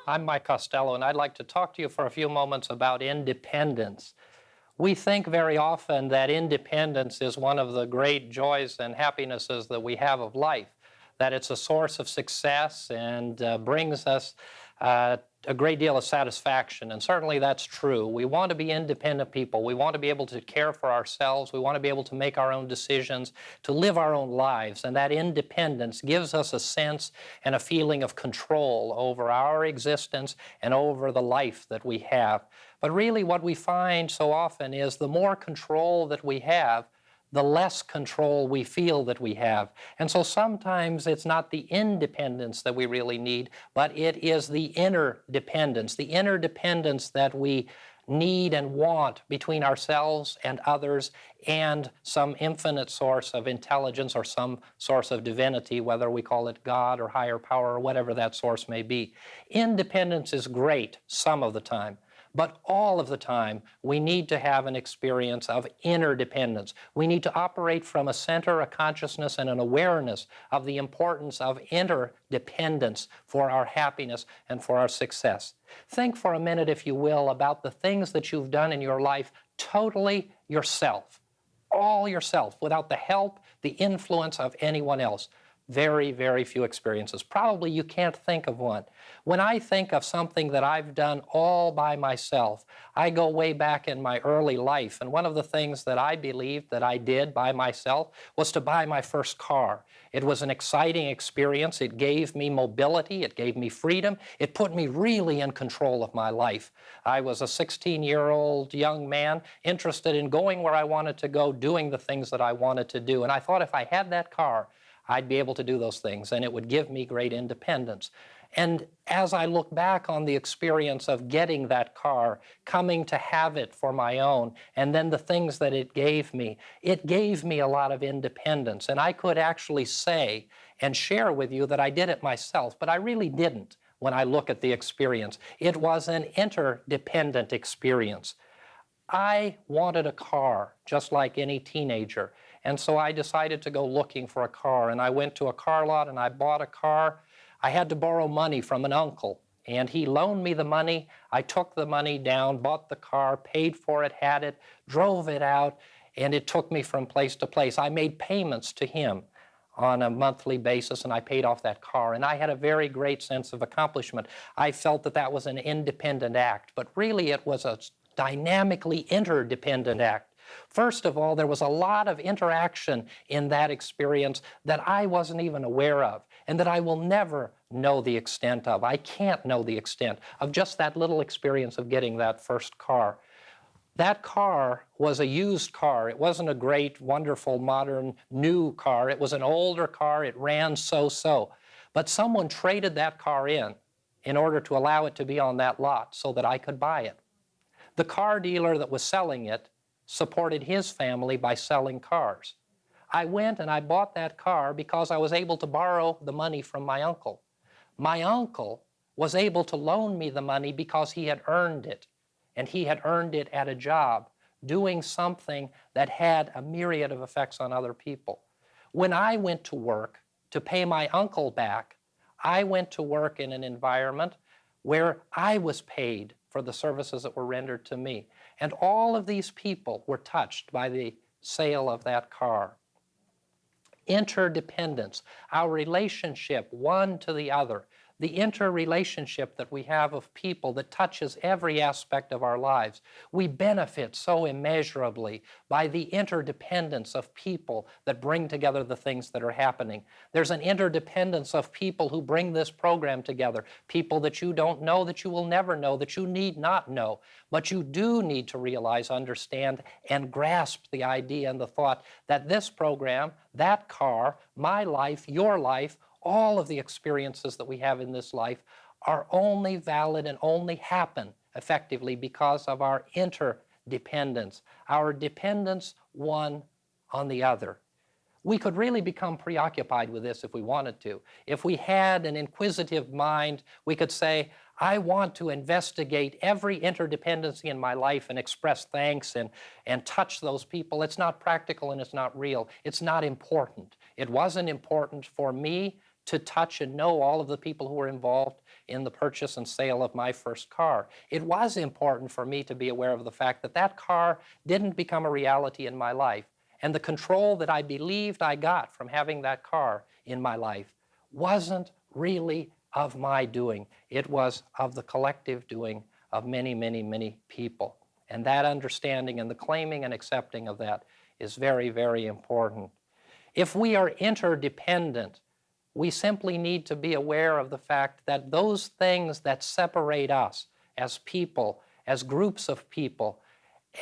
I'm Mike Costello, and I'd like to talk to you for a few moments about independence. We think very often that independence is one of the great joys and happinesses that we have of life, that it's a source of success and brings us a great deal of satisfaction. And certainly that's true. We want to be independent people. We want to be able to care for ourselves. We want to be able to make our own decisions, to live our own lives. And that independence gives us a sense and a feeling of control over our existence and over the life that we have. But really what we find so often is the more control that we have, the less control we feel that we have. And so sometimes it's not the independence that we really need, but it is the interdependence that we need and want between ourselves and others and some infinite source of intelligence or some source of divinity, whether we call it God or higher power or whatever that source may be. Independence is great some of the time. But all of the time, we need to have an experience of interdependence. We need to operate from a center, a consciousness, and an awareness of the importance of interdependence for our happiness and for our success. Think for a minute, if you will, about the things that you've done in your life totally yourself, all yourself, without the help, the influence of anyone else. Very, very few experiences. Probably you can't think of one. When I think of something that I've done all by myself, I go way back in my early life, and one of the things that I believed that I did by myself was to buy my first car. It was an exciting experience. It gave me mobility. It gave me freedom. It put me really in control of my life. I was a 16-year-old young man interested in going where I wanted to go, doing the things that I wanted to do, and I thought if I had that car, I'd be able to do those things, and it would give me great independence. And as I look back on the experience of getting that car, coming to have it for my own, and then the things that it gave me a lot of independence. And I could actually say and share with you that I did it myself, but I really didn't when I look at the experience. It was an interdependent experience. I wanted a car, just like any teenager, and so I decided to go looking for a car, and I went to a car lot and I bought a car. I had to borrow money from an uncle, and he loaned me the money. I took the money down, bought the car, paid for it, had it, drove it out, and it took me from place to place. I made payments to him on a monthly basis, and I paid off that car, and I had a very great sense of accomplishment. I felt that that was an independent act, but really it was a dynamically interdependent act. First of all, there was a lot of interaction in that experience that I wasn't even aware of and that I will never know the extent of. I can't know the extent of just that little experience of getting that first car. That car was a used car. It wasn't a great, wonderful, modern, new car. It was an older car. It ran so-so. But someone traded that car in order to allow it to be on that lot so that I could buy it. The car dealer that was selling it supported his family by selling cars. I went and I bought that car because I was able to borrow the money from my uncle. My uncle was able to loan me the money because he had earned it, and he had earned it at a job, doing something that had a myriad of effects on other people. When I went to work to pay my uncle back, I went to work in an environment where I was paid for the services that were rendered to me. And all of these people were touched by the sale of that car. Interdependence, our relationship one to the other, the interrelationship that we have of people that touches every aspect of our lives. We benefit so immeasurably by the interdependence of people that bring together the things that are happening. There's an interdependence of people who bring this program together, people that you don't know, that you will never know, that you need not know, but you do need to realize, understand, and grasp the idea and the thought that this program, that car, my life, your life, all of the experiences that we have in this life are only valid and only happen effectively because of our interdependence, our dependence one on the other. We could really become preoccupied with this if we wanted to. If we had an inquisitive mind, we could say, I want to investigate every interdependency in my life and express thanks and touch those people. It's not practical and it's not real. It's not important. It wasn't important for me to touch and know all of the people who were involved in the purchase and sale of my first car. It was important for me to be aware of the fact that that car didn't become a reality in my life, and the control that I believed I got from having that car in my life wasn't really of my doing. It was of the collective doing of many, many, many people. And that understanding and the claiming and accepting of that is very, very important. If we are interdependent, we simply need to be aware of the fact that those things that separate us as people, as groups of people,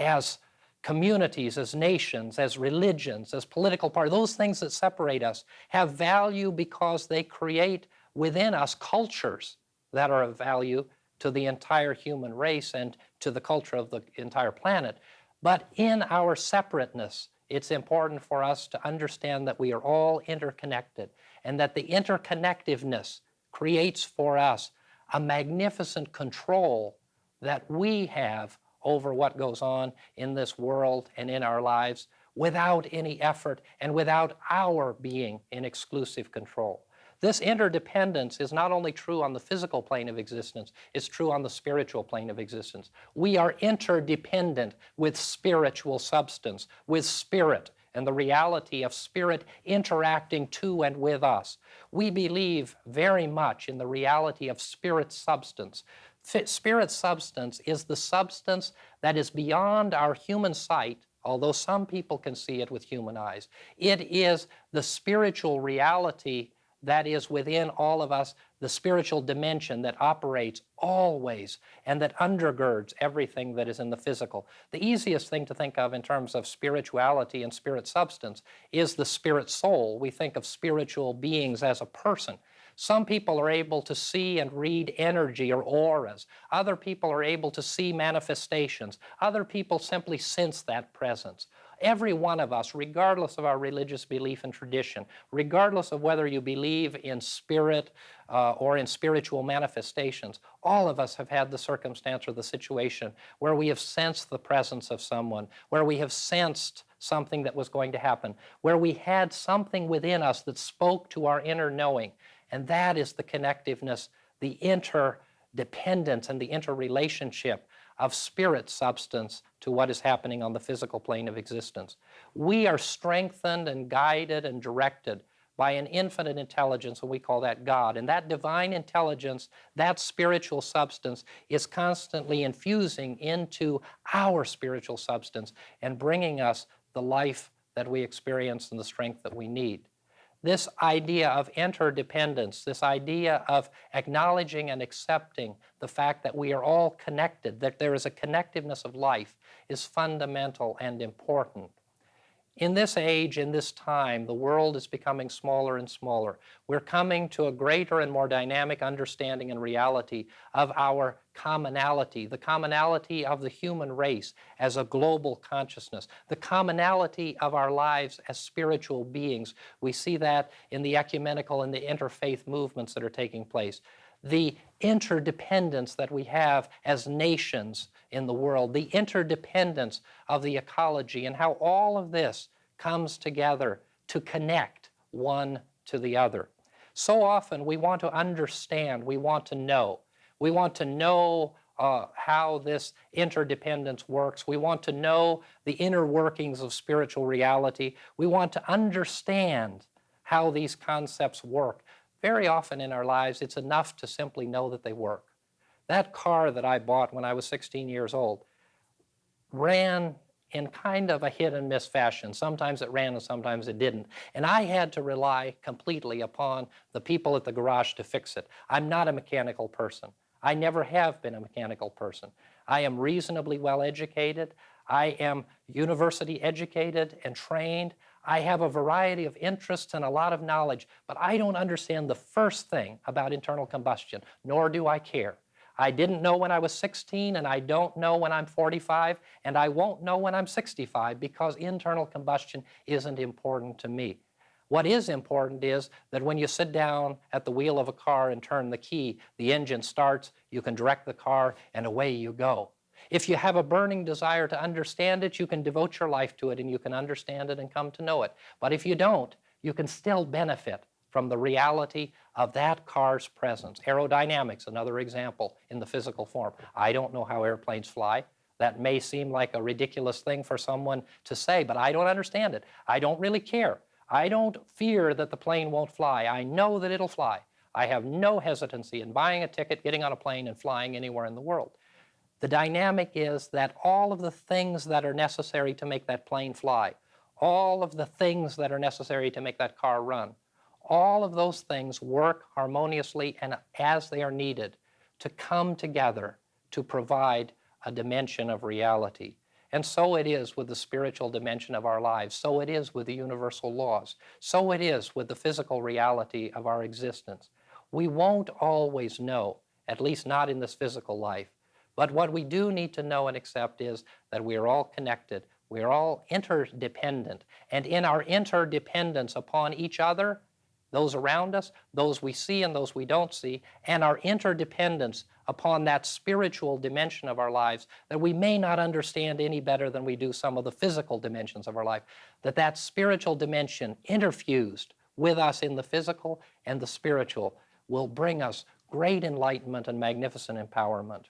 as communities, as nations, as religions, as political parties, those things that separate us have value because they create within us cultures that are of value to the entire human race and to the culture of the entire planet. But in our separateness, it's important for us to understand that we are all interconnected and that the interconnectiveness creates for us a magnificent control that we have over what goes on in this world and in our lives without any effort and without our being in exclusive control. This interdependence is not only true on the physical plane of existence, it's true on the spiritual plane of existence. We are interdependent with spiritual substance, with spirit, and the reality of spirit interacting to and with us. We believe very much in the reality of spirit substance. Spirit substance is the substance that is beyond our human sight, although some people can see it with human eyes. It is the spiritual reality that is within all of us, the spiritual dimension that operates always and that undergirds everything that is in the physical. The easiest thing to think of in terms of spirituality and spirit substance is the spirit soul. We think of spiritual beings as a person. Some people are able to see and read energy or auras. Other people are able to see manifestations. Other people simply sense that presence. Every one of us, regardless of our religious belief and tradition, regardless of whether you believe in spirit or in spiritual manifestations, all of us have had the circumstance or the situation where we have sensed the presence of someone, where we have sensed something that was going to happen, where we had something within us that spoke to our inner knowing. And that is the connectiveness, the interdependence, and the interrelationship of spirit substance to what is happening on the physical plane of existence. We are strengthened and guided and directed by an infinite intelligence, and we call that God. And that divine intelligence, that spiritual substance, is constantly infusing into our spiritual substance and bringing us the life that we experience and the strength that we need. This idea of interdependence, this idea of acknowledging and accepting the fact that we are all connected, that there is a connectiveness of life, is fundamental and important. In this age, in this time, the world is becoming smaller and smaller. We're coming to a greater and more dynamic understanding and reality of our commonality, the commonality of the human race as a global consciousness, the commonality of our lives as spiritual beings. We see that in the ecumenical and the interfaith movements that are taking place. The interdependence that we have as nations in the world, the interdependence of the ecology, and how all of this comes together to connect one to the other. So often we want to understand, we want to know. We want to know how this interdependence works. We want to know the inner workings of spiritual reality. We want to understand how these concepts work. Very often in our lives, it's enough to simply know that they work. That car that I bought when I was 16 years old ran in kind of a hit and miss fashion. Sometimes it ran and sometimes it didn't. And I had to rely completely upon the people at the garage to fix it. I'm not a mechanical person. I never have been a mechanical person. I am reasonably well educated. I am university educated and trained. I have a variety of interests and a lot of knowledge, but I don't understand the first thing about internal combustion, nor do I care. I didn't know when I was 16, and I don't know when I'm 45, and I won't know when I'm 65 because internal combustion isn't important to me. What is important is that when you sit down at the wheel of a car and turn the key, the engine starts, you can direct the car, and away you go. If you have a burning desire to understand it, you can devote your life to it and you can understand it and come to know it. But if you don't, you can still benefit from the reality of that car's presence. Aerodynamics, another example in the physical form. I don't know how airplanes fly. That may seem like a ridiculous thing for someone to say, but I don't understand it. I don't really care. I don't fear that the plane won't fly. I know that it'll fly. I have no hesitancy in buying a ticket, getting on a plane, and flying anywhere in the world. The dynamic is that all of the things that are necessary to make that plane fly, all of the things that are necessary to make that car run, all of those things work harmoniously and as they are needed to come together to provide a dimension of reality. And so it is with the spiritual dimension of our lives. So it is with the universal laws. So it is with the physical reality of our existence. We won't always know, at least not in this physical life. But what we do need to know and accept is that we are all connected. We are all interdependent. And in our interdependence upon each other, those around us, those we see and those we don't see, and our interdependence upon that spiritual dimension of our lives that we may not understand any better than we do some of the physical dimensions of our life, that spiritual dimension interfused with us in the physical and the spiritual will bring us great enlightenment and magnificent empowerment.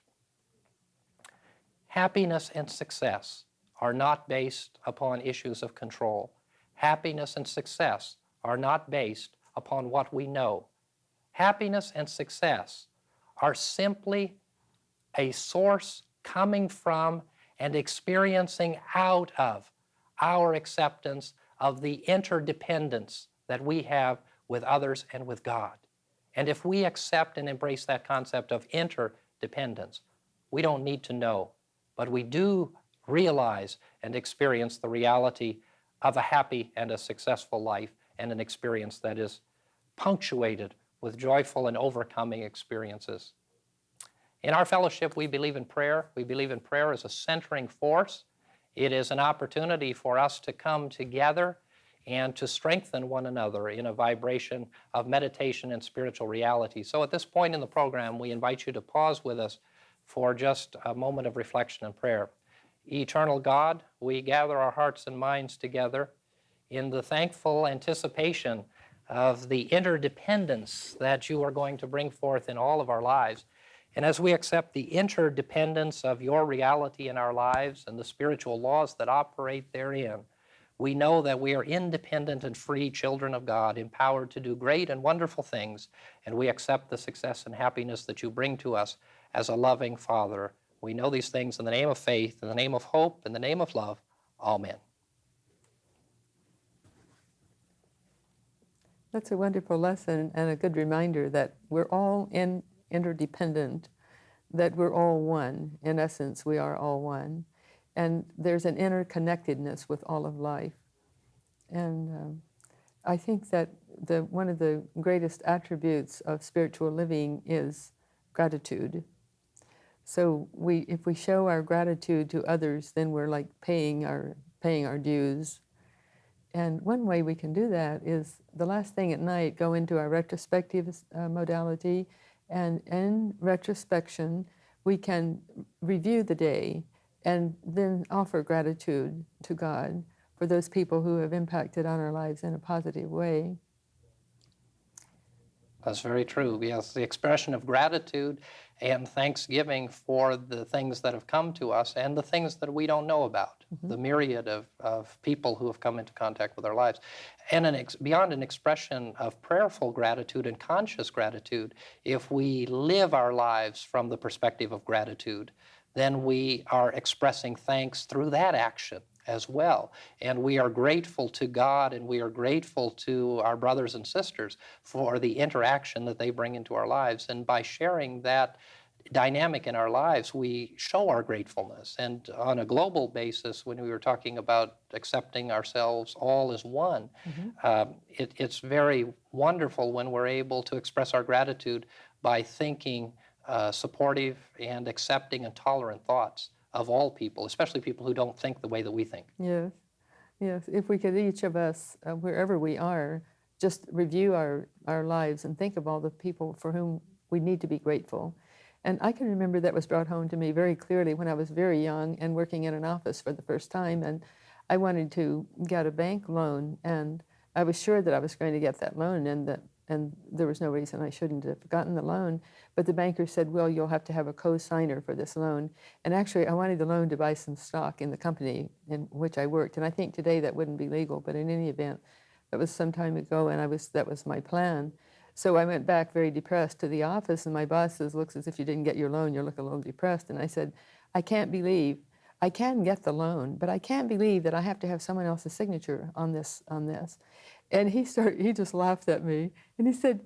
Happiness and success are not based upon issues of control. Happiness and success are not based upon what we know. Happiness and success are simply a source coming from and experiencing out of our acceptance of the interdependence that we have with others and with God. And if we accept and embrace that concept of interdependence, we don't need to know, but we do realize and experience the reality of a happy and a successful life and an experience that is punctuated with joyful and overcoming experiences. In our fellowship, we believe in prayer. We believe in prayer as a centering force. It is an opportunity for us to come together and to strengthen one another in a vibration of meditation and spiritual reality. So at this point in the program, we invite you to pause with us for just a moment of reflection and prayer. Eternal God, we gather our hearts and minds together in the thankful anticipation of the interdependence that you are going to bring forth in all of our lives. And as we accept the interdependence of your reality in our lives and the spiritual laws that operate therein, we know that we are independent and free children of God, empowered to do great and wonderful things, and we accept the success and happiness that you bring to us as a loving Father. We know these things in the name of faith, in the name of hope, in the name of love. Amen. That's a wonderful lesson and a good reminder that we're all interdependent, that we're all one. In essence, we are all one. And there's an interconnectedness with all of life. And I think that one of the greatest attributes of spiritual living is gratitude. So if we show our gratitude to others, then we're like paying our dues. And one way we can do that is the last thing at night, go into our retrospective modality, and in retrospection, we can review the day and then offer gratitude to God for those people who have impacted on our lives in a positive way. That's very true. Yes, the expression of gratitude and thanksgiving for the things that have come to us and the things that we don't know about, the myriad of people who have come into contact with our lives. And beyond an expression of prayerful gratitude and conscious gratitude, if we live our lives from the perspective of gratitude, then we are expressing thanks through that action as well. And we are grateful to God and we are grateful to our brothers and sisters for the interaction that they bring into our lives. And by sharing that dynamic in our lives, we show our gratefulness. And on a global basis, when we were talking about accepting ourselves all as one, it's very wonderful when we're able to express our gratitude by thinking supportive and accepting and tolerant thoughts of all people, especially people who don't think the way that we think. Yes, yes. If we could, each of us, wherever we are, just review our lives and think of all the people for whom we need to be grateful. And I can remember that was brought home to me very clearly when I was very young and working in an office for the first time, and I wanted to get a bank loan, and I was sure that I was going to get that loan, and that and there was no reason I shouldn't have gotten the loan. But the banker said, well, you'll have to have a co-signer for this loan. And actually, I wanted the loan to buy some stock in the company in which I worked. And I think today that wouldn't be legal, but in any event, that was some time ago, and that was my plan. So I went back very depressed to the office, and my boss says, looks as if you didn't get your loan, you look a little depressed. And I said, I can't believe, I can get the loan, but I can't believe that I have to have someone else's signature on this. And he just laughed at me, and he said,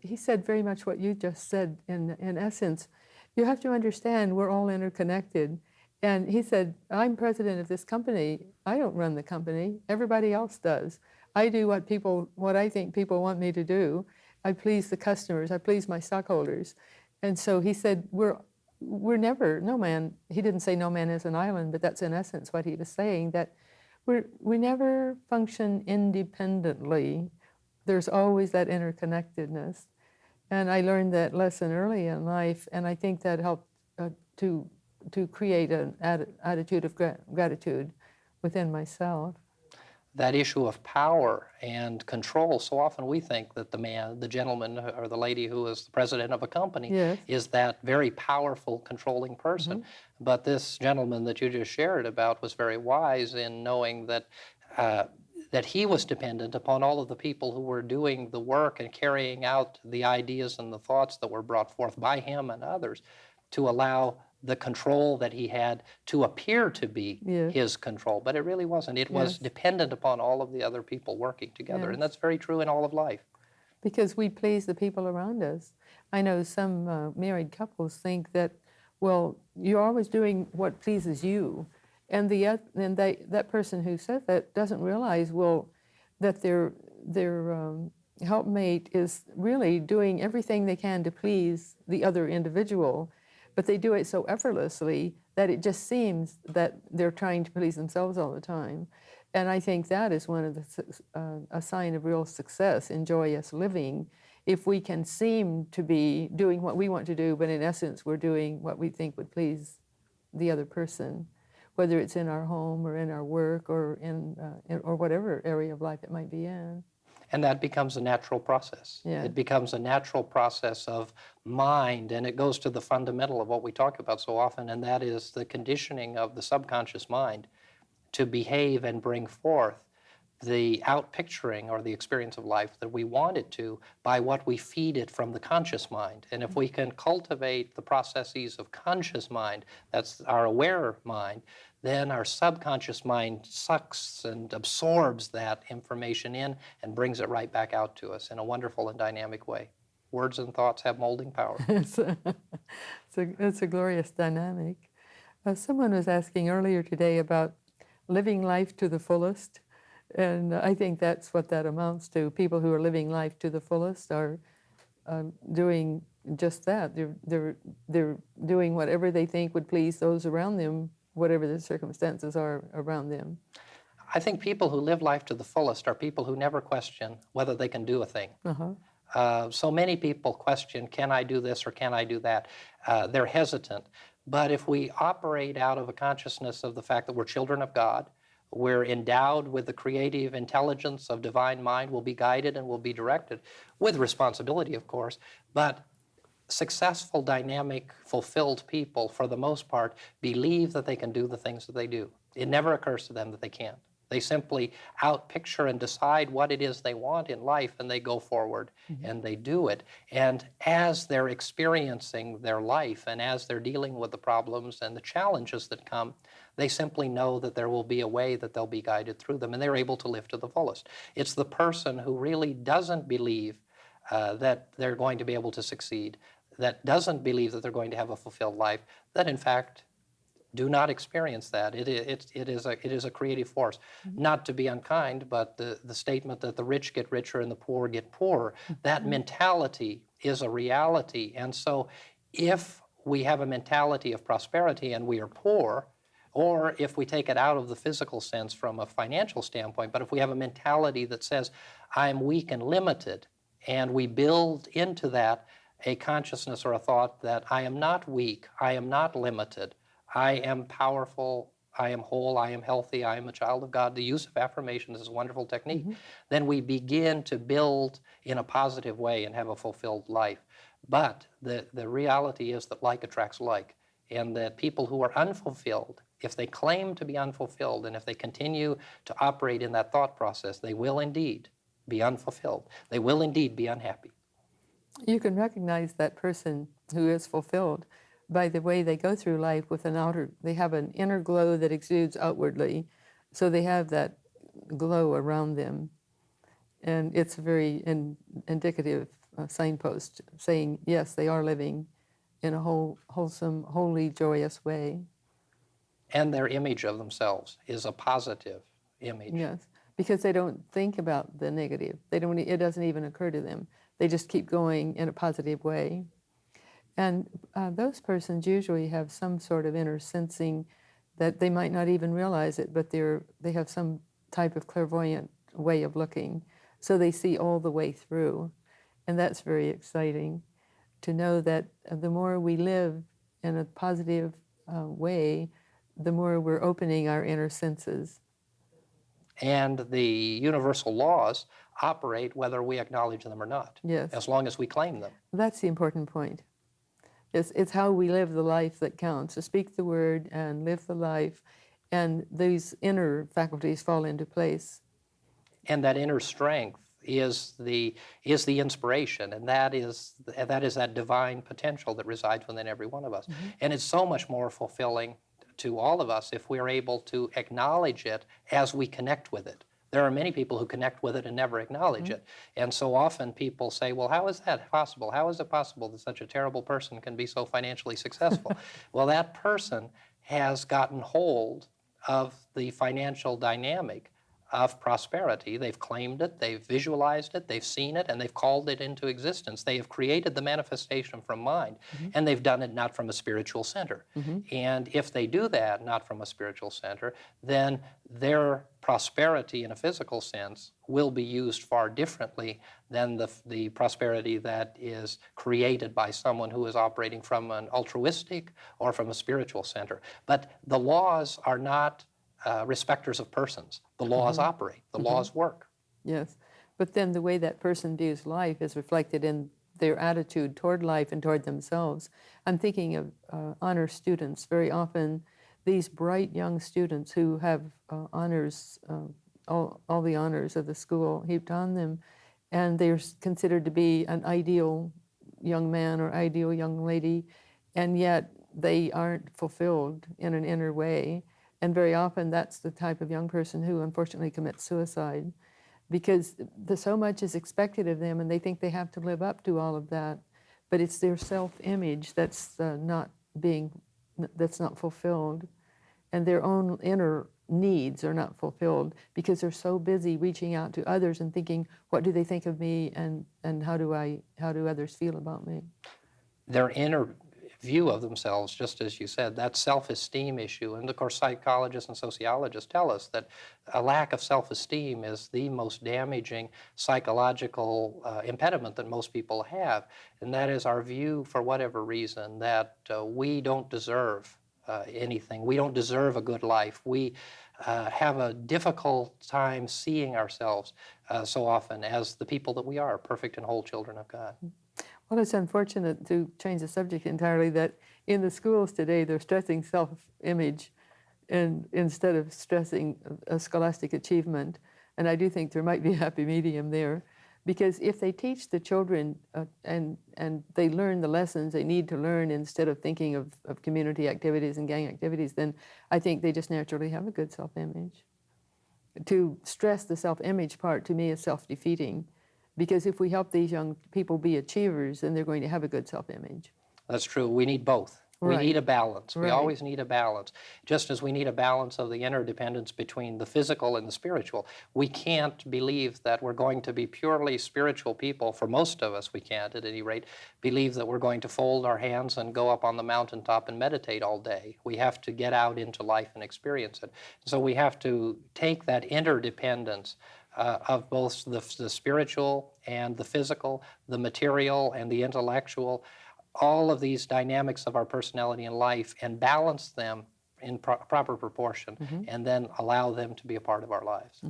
he said very much what you just said in essence. You have to understand we're all interconnected. And he said, I'm president of this company. I don't run the company. Everybody else does. I do what I think people want me to do. I please the customers. I please my stockholders. And so he said, we're never, no man, he didn't say no man is an island, but that's in essence what he was saying, that we never function independently. There's always that interconnectedness. And I learned that lesson early in life, and I think that helped to create an attitude of gratitude within myself. That issue of power and control, so often we think that the gentleman or the lady who is the president of a company Yes. is that very powerful, controlling person. Mm-hmm. But this gentleman that you just shared about was very wise in knowing that that he was dependent upon all of the people who were doing the work and carrying out the ideas and the thoughts that were brought forth by him and others to allow the control that he had to appear to be his control, but it really wasn't. It was dependent upon all of the other people working together, and that's very true in all of life. Because we please the people around us. I know some married couples think that, well, you're always doing what pleases you, and that person who says that doesn't realize, well, that their helpmate is really doing everything they can to please the other individual. But they do it so effortlessly that it just seems that they're trying to please themselves all the time. And I think that is one of a sign of real success in joyous living, if we can seem to be doing what we want to do, but in essence we're doing what we think would please the other person, whether it's in our home or in our work or or whatever area of life it might be in. And that becomes a natural process. Yeah. It becomes a natural process of mind, and it goes to the fundamental of what we talk about so often, and that is the conditioning of the subconscious mind to behave and bring forth the outpicturing or the experience of life that we want it to by what we feed it from the conscious mind. And if we can cultivate the processes of conscious mind, that's our aware mind, then our subconscious mind sucks and absorbs that information in and brings it right back out to us in a wonderful and dynamic way. Words and thoughts have molding power. It's a glorious dynamic. Someone was asking earlier today about living life to the fullest, and I think that's what that amounts to. People who are living life to the fullest are doing just that. They're doing whatever they think would please those around them, whatever the circumstances are around them. I think people who live life to the fullest are people who never question whether they can do a thing. So many people question, can I do this or can I do that? They're hesitant. But if we operate out of a consciousness of the fact that we're children of God, we're endowed with the creative intelligence of divine mind, we'll be guided and we'll be directed, with responsibility, of course, but successful, dynamic, fulfilled people, for the most part, believe that they can do the things that they do. It never occurs to them that they can't. They simply outpicture and decide what it is they want in life, and they go forward and they do it. And as they're experiencing their life and as they're dealing with the problems and the challenges that come, they simply know that there will be a way that they'll be guided through them, and they're able to live to the fullest. It's the person who really doesn't believe that they're going to be able to succeed, that doesn't believe that they're going to have a fulfilled life, that in fact do not experience that. It is a creative force. Not to be unkind, but the statement that the rich get richer and the poor get poorer, that mentality is a reality. And so if we have a mentality of prosperity and we are poor, or if we take it out of the physical sense from a financial standpoint, but if we have a mentality that says, I'm weak and limited, and we build into that a consciousness or a thought that I am not weak, I am not limited, I am powerful, I am whole, I am healthy, I am a child of God, the use of affirmations is a wonderful technique, then we begin to build in a positive way and have a fulfilled life. But the reality is that like attracts like, and that people who are unfulfilled, if they claim to be unfulfilled and if they continue to operate in that thought process, they will indeed be unfulfilled. They will indeed be unhappy. You can recognize that person who is fulfilled by the way they go through life with they have an inner glow that exudes outwardly. So they have that glow around them. And it's a very indicative signpost saying, yes, they are living in a wholesome, holy, joyous way. And their image of themselves is a positive image. Yes, because they don't think about the negative. It doesn't even occur to them. They just keep going in a positive way. And those persons usually have some sort of inner sensing that they might not even realize it, but they have some type of clairvoyant way of looking. So they see all the way through. And that's very exciting to know that the more we live in a positive way, the more we're opening our inner senses. And the universal laws operate whether we acknowledge them or not, Yes. as long as we claim them. That's the important point. It's how we live the life that counts, to speak the word and live the life, and these inner faculties fall into place. And that inner strength is the inspiration, and that is that divine potential that resides within every one of us. And it's so much more fulfilling to all of us if we are able to acknowledge it as we connect with it. There are many people who connect with it and never acknowledge it. And so often people say, well, how is that possible? How is it possible that such a terrible person can be so financially successful? Well, that person has gotten hold of the financial dynamic of prosperity. They've claimed it, they've visualized it, they've seen it, and they've called it into existence. They have created the manifestation from mind, and they've done it not from a spiritual center. And if they do that not from a spiritual center, then their prosperity in a physical sense will be used far differently than the prosperity that is created by someone who is operating from an altruistic or from a spiritual center. But the laws are not respecters of persons. The laws operate. The laws work. Yes, but then the way that person views life is reflected in their attitude toward life and toward themselves. I'm thinking of honor students. Very often, these bright young students who have honors, all the honors of the school heaped on them, and they're considered to be an ideal young man or ideal young lady, and yet they aren't fulfilled in an inner way. And very often that's the type of young person who unfortunately commits suicide, because so much is expected of them and they think they have to live up to all of that. But it's their self-image that's not fulfilled, and their own inner needs are not fulfilled because they're so busy reaching out to others and thinking, what do they think of me, and how do others feel about me? Their inner view of themselves, just as you said, that self-esteem issue. And of course, psychologists and sociologists tell us that a lack of self-esteem is the most damaging psychological impediment that most people have. And that is our view, for whatever reason, that we don't deserve anything. We don't deserve a good life. We have a difficult time seeing ourselves so often as the people that we are, perfect and whole children of God. Well, it's unfortunate, to change the subject entirely, that in the schools today they're stressing self-image instead of stressing a scholastic achievement. And I do think there might be a happy medium there, because if they teach the children and they learn the lessons they need to learn instead of thinking of community activities and gang activities, then I think they just naturally have a good self-image. To stress the self-image part, to me, is self-defeating. Because if we help these young people be achievers, then they're going to have a good self-image. That's true. We need both. We need a balance. We Right. always need a balance. Just as we need a balance of the interdependence between the physical and the spiritual. We can't believe that we're going to be purely spiritual people. For most of us, we can't, at any rate, believe that we're going to fold our hands and go up on the mountaintop and meditate all day. We have to get out into life and experience it. So we have to take that interdependence of both the spiritual and the physical, the material and the intellectual, all of these dynamics of our personality and life, and balance them in proper proportion, and then allow them to be a part of our lives.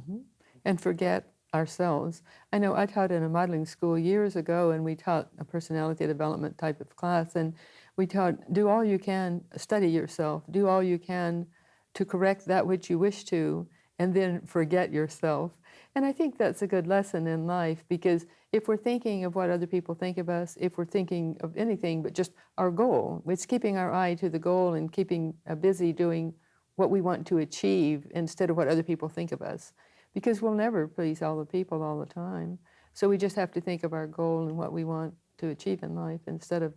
And forget ourselves. I know I taught in a modeling school years ago, and we taught a personality development type of class, and we taught, do all you can, study yourself, do all you can to correct that which you wish to, and then forget yourself. And I think that's a good lesson in life, because if we're thinking of what other people think of us, if we're thinking of anything but just our goal, it's keeping our eye to the goal and keeping busy doing what we want to achieve instead of what other people think of us, because we'll never please all the people all the time. So we just have to think of our goal and what we want to achieve in life instead of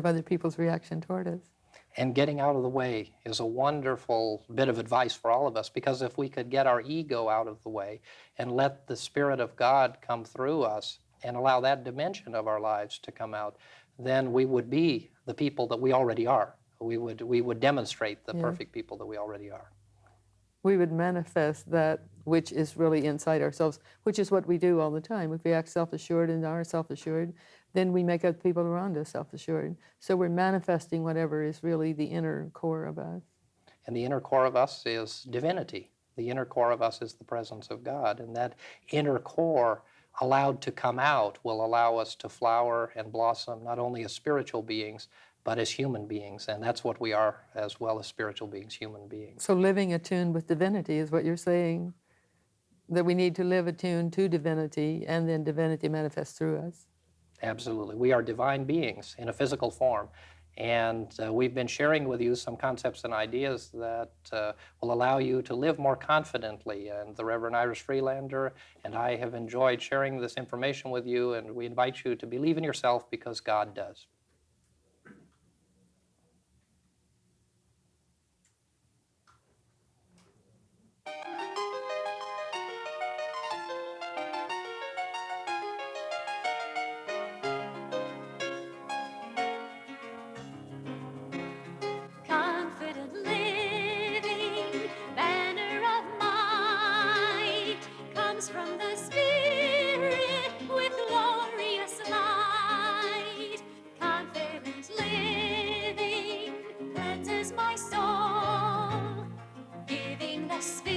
other people's reaction toward us. And getting out of the way is a wonderful bit of advice for all of us, because if we could get our ego out of the way and let the Spirit of God come through us and allow that dimension of our lives to come out, then we would be the people that we already are. We would demonstrate the perfect people that we already are. We would manifest that which is really inside ourselves, which is what we do all the time. If we act self-assured and are self-assured, then we make other people around us self-assured. So we're manifesting whatever is really the inner core of us. And the inner core of us is divinity. The inner core of us is the presence of God. And that inner core, allowed to come out, will allow us to flower and blossom, not only as spiritual beings, but as human beings. And that's what we are, as well as spiritual beings, human beings. So living attuned with divinity is what you're saying, that we need to live attuned to divinity, and then divinity manifests through us. Absolutely. We are divine beings in a physical form. And we've been sharing with you some concepts and ideas that will allow you to live more confidently. And the Reverend Iris Freelander and I have enjoyed sharing this information with you, and we invite you to believe in yourself, because God does. Confident living, banner of might, comes from the Spirit with glorious light. Confident living cleanses my soul, giving the Spirit